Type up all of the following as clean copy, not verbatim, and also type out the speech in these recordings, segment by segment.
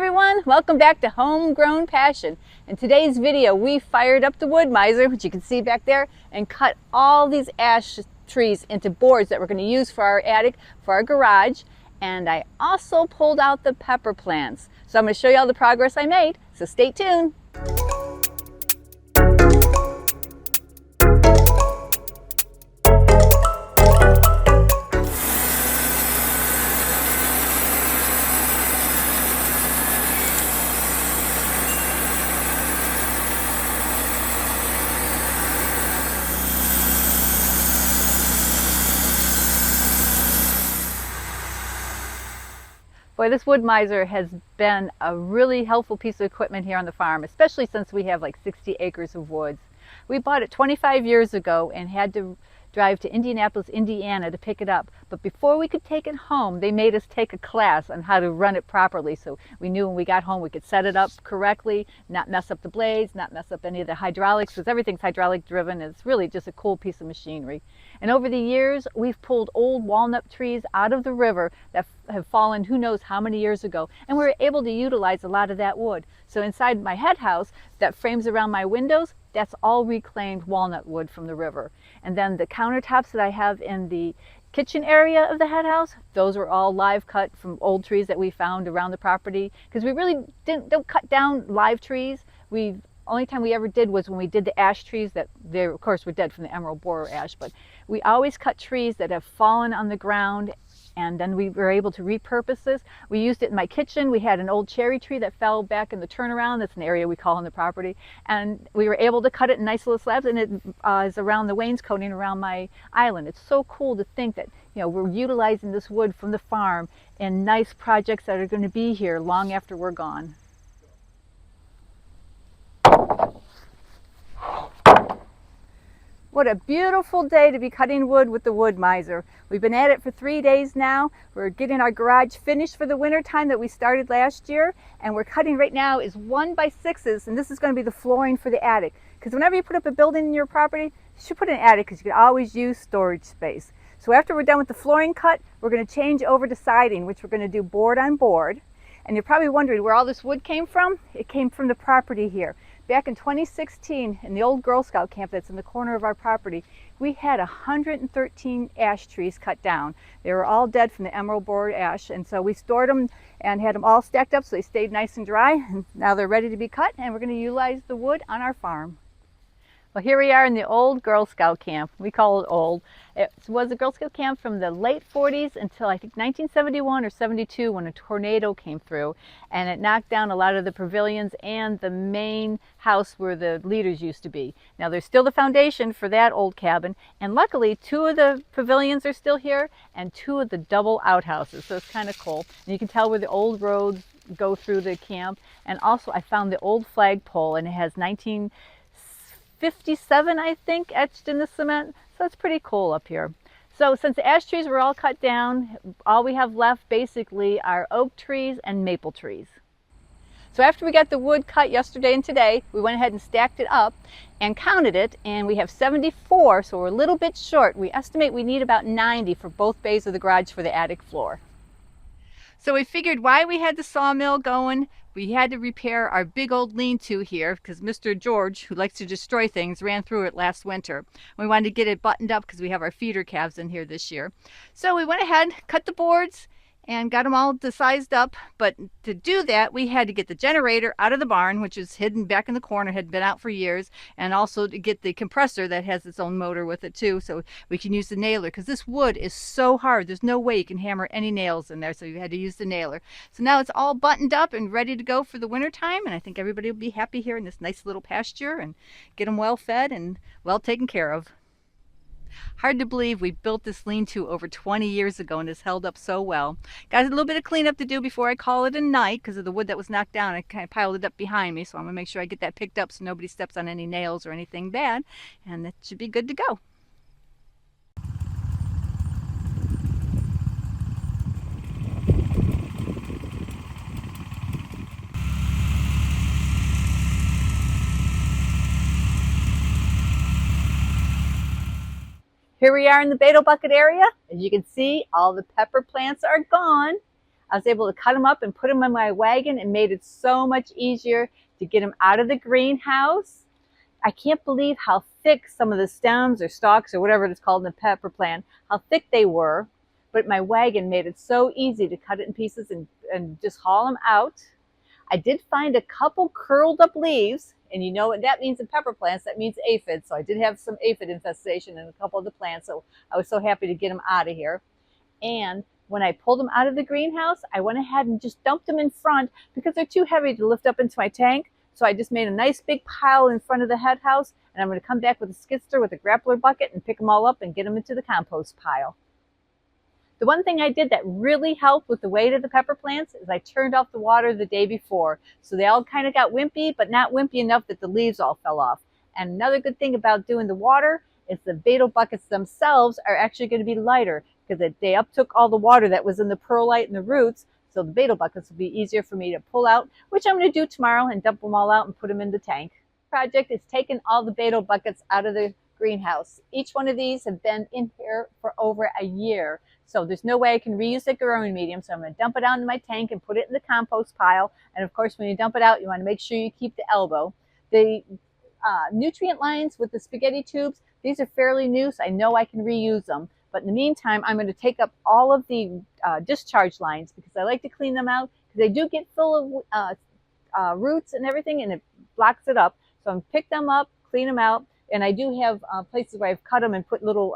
everyone, welcome back to Homegrown Passion. In today's video we fired up the Woodmizor, which you can see back there, and cut all these ash trees into boards that we're going to use for our attic, for our garage. And I also pulled out the pepper plants. So I'm going to show you all the progress I made, so stay tuned. Boy, this Woodmizor has been a really helpful piece of equipment here on the farm, especially since we have like 60 acres of woods. We bought it 25 years ago and had to drive to Indianapolis, Indiana to pick it up. But before we could take it home, they made us take a class on how to run it properly. So we knew when we got home we could set it up correctly, not mess up the blades, not mess up any of the hydraulics, because everything's hydraulic driven. It's really just a cool piece of machinery. And over the years, we've pulled old walnut trees out of the river that have fallen who knows how many years ago, and we're able to utilize a lot of that wood. So inside my head house that frames around my windows, that's all reclaimed walnut wood from the river. And then the countertops that I have in the kitchen area of the head house, those were all live cut from old trees that we found around the property, because we really don't cut down live trees. Only time we ever did was when we did the ash trees that they of course were dead from the emerald borer ash, but we always cut trees that have fallen on the ground, and then we were able to repurpose this. We used it in my kitchen. We had an old cherry tree that fell back in the turnaround. That's an area we call on the property, and we were able to cut it in nice little slabs, and it is around the wainscoting around my island. It's so cool to think that, you know, we're utilizing this wood from the farm in nice projects that are going to be here long after we're gone. What a beautiful day to be cutting wood with the Woodmizor. We've been at it for 3 days now. We're getting our garage finished for the winter time that we started last year, and we're cutting right now is 1x6s, and this is going to be the flooring for the attic. Because whenever you put up a building in your property, you should put an attic because you can always use storage space. So after we're done with the flooring cut, we're going to change over to siding, which we're going to do board on board. And you're probably wondering where all this wood came from. It came from the property here. Back in 2016, in the old Girl Scout camp that's in the corner of our property, we had 113 ash trees cut down. They were all dead from the emerald borer ash, and so we stored them and had them all stacked up so they stayed nice and dry, and now they're ready to be cut, and we're going to utilize the wood on our farm. Well, here we are in the old Girl Scout camp. We call it old. It was a Girl Scout camp from the late 40s until I think 1971 or 72 when a tornado came through, and it knocked down a lot of the pavilions and the main house where the leaders used to be. Now there's still the foundation for that old cabin, and luckily 2 of the pavilions are still here and 2 of the double outhouses, so it's kind of cool. And you can tell where the old roads go through the camp. And also I found the old flagpole, and it has 1957, I think, etched in the cement. So it's pretty cool up here. So since the ash trees were all cut down, all we have left basically are oak trees and maple trees. So after we got the wood cut yesterday and today, we went ahead and stacked it up and counted it, and we have 74, so we're a little bit short. We estimate we need about 90 for both bays of the garage for the attic floor. So we figured why we had the sawmill going, we had to repair our big old lean-to here because Mr. George, who likes to destroy things, ran through it last winter. We wanted to get it buttoned up because we have our feeder calves in here this year. So we went ahead, cut the boards, and got them all sized up. But to do that, we had to get the generator out of the barn, which is hidden back in the corner, had been out for years, and also to get the compressor that has its own motor with it too, so we can use the nailer, because this wood is so hard. There's no way you can hammer any nails in there, so you had to use the nailer. So now it's all buttoned up and ready to go for the winter time, and I think everybody will be happy here in this nice little pasture and get them well fed and well taken care of. Hard to believe we built this lean-to over 20 years ago and it's held up so well. Got a little bit of cleanup to do before I call it a night because of the wood that was knocked down. I kind of piled it up behind me, so I'm going to make sure I get that picked up so nobody steps on any nails or anything bad, and that should be good to go. Here we are in the Bato bucket area. As you can see, all the pepper plants are gone. I was able to cut them up and put them in my wagon and made it so much easier to get them out of the greenhouse. I can't believe how thick some of the stems or stalks or whatever it's called in the pepper plant, how thick they were. But my wagon made it so easy to cut it in pieces and just haul them out. I did find a couple curled up leaves, and you know what that means in pepper plants, that means aphids. So I did have some aphid infestation in a couple of the plants, so I was so happy to get them out of here. And when I pulled them out of the greenhouse, I went ahead and just dumped them in front because they're too heavy to lift up into my tank. So I just made a nice big pile in front of the head house, and I'm going to come back with a skidster with a grappler bucket and pick them all up and get them into the compost pile. The one thing I did that really helped with the weight of the pepper plants is I turned off the water the day before. So they all kind of got wimpy, but not wimpy enough that the leaves all fell off. And another good thing about doing the water is the Bato buckets themselves are actually going to be lighter because they uptook all the water that was in the perlite and the roots. So the Bato buckets will be easier for me to pull out, which I'm going to do tomorrow and dump them all out and put them in the tank. The project is taking all the Bato buckets out of the greenhouse. Each one of these have been in here for over a year. So there's no way I can reuse the growing medium. So I'm going to dump it out in my tank and put it in the compost pile. And of course, when you dump it out, you want to make sure you keep the elbow. The nutrient lines with the spaghetti tubes, these are fairly new, so I know I can reuse them. But in the meantime, I'm going to take up all of the discharge lines because I like to clean them out because they do get full of roots and everything, and it blocks it up. So I'm going to pick them up, clean them out, and I do have places where I've cut them and put little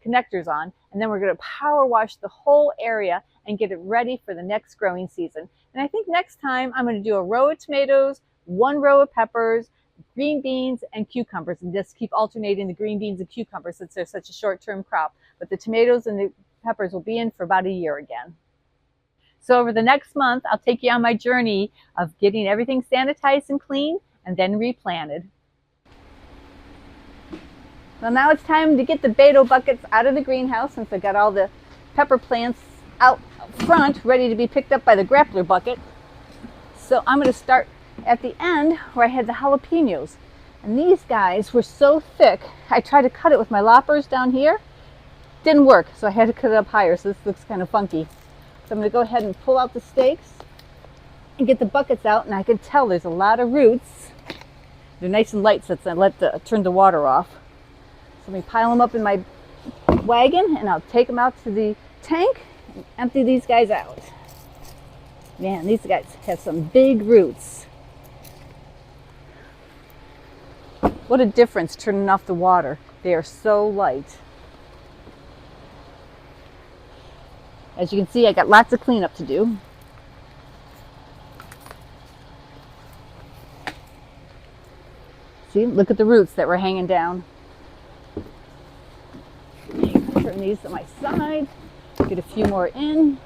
connectors on. And then we're going to power wash the whole area and get it ready for the next growing season. And I think next time I'm going to do a row of tomatoes, one row of peppers, green beans, and cucumbers, and just keep alternating the green beans and cucumbers since they're such a short-term crop. But the tomatoes and the peppers will be in for about a year again. So over the next month, I'll take you on my journey of getting everything sanitized and clean and then replanted. Well, now it's time to get the Bato buckets out of the greenhouse since I got all the pepper plants out front ready to be picked up by the grappler bucket. So I'm going to start at the end where I had the jalapeños. And these guys were so thick, I tried to cut it with my loppers down here. Didn't work, so I had to cut it up higher, so this looks kind of funky. So I'm going to go ahead and pull out the stakes and get the buckets out, and I can tell there's a lot of roots. They're nice and light since I turned the water off. So let me pile them up in my wagon, and I'll take them out to the tank and empty these guys out. Man, these guys have some big roots. What a difference turning off the water. They are so light. As you can see, I got lots of cleanup to do. See, look at the roots that were hanging down. Turn these to my side, get a few more in.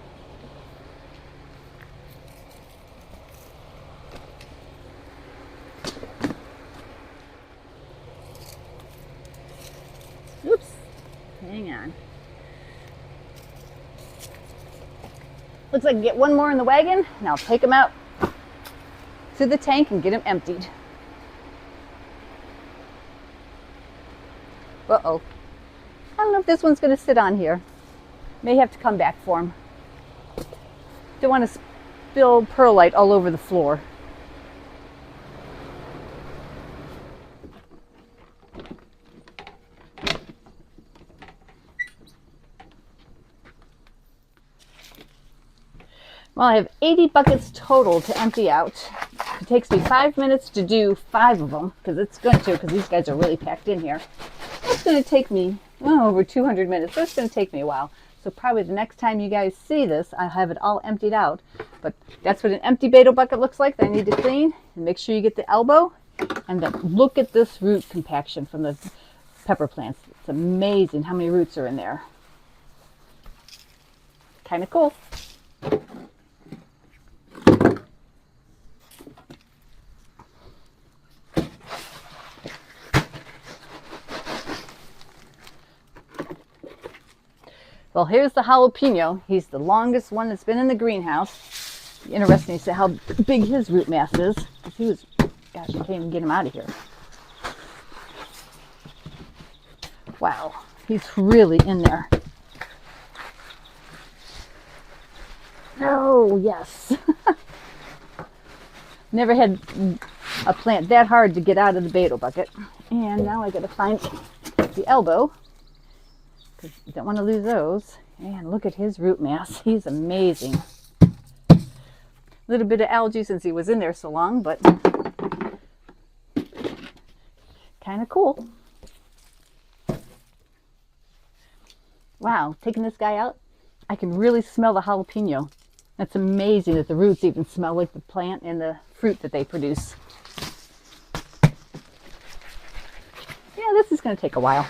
Oops, hang on. Looks like I can get one more in the wagon, and I'll take them out to the tank and get them emptied. Uh-oh. I don't know if this one's going to sit on here. May have to come back for them. Don't want to spill perlite all over the floor. Well, I have 80 buckets total to empty out. It takes me 5 minutes to do 5 of them, because these guys are really packed in here. It's going to take me over 200 minutes, so it's going to take me a while. So probably the next time you guys see this, I'll have it all emptied out. But that's what an empty Bato bucket looks like that I need to clean. And make sure you get the elbow. And then look at this root compaction from the pepper plants. It's amazing how many roots are in there. Kind of cool. Well, here's the jalapeno. He's the longest one that's been in the greenhouse. Interesting to see how big his root mass is. He was, gosh, I can't even get him out of here. Wow, he's really in there. Oh, yes. Never had a plant that hard to get out of the Bato bucket. And now I gotta find the elbow, because you don't want to lose those. And look at his root mass. He's amazing. A little bit of algae since he was in there so long, but kind of cool. Wow, taking this guy out, I can really smell the jalapeno. That's amazing that the roots even smell like the plant and the fruit that they produce. Yeah, this is going to take a while.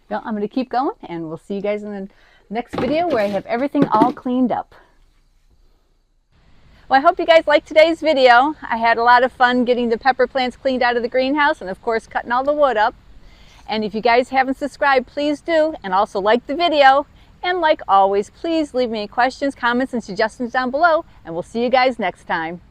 Well, I'm going to keep going, and we'll see you guys in the next video where I have everything all cleaned up. Well, I hope you guys liked today's video. I had a lot of fun getting the pepper plants cleaned out of the greenhouse and of course cutting all the wood up. And if you guys haven't subscribed, please do, and also like the video. And like always, please leave me any questions, comments, and suggestions down below, and we'll see you guys next time.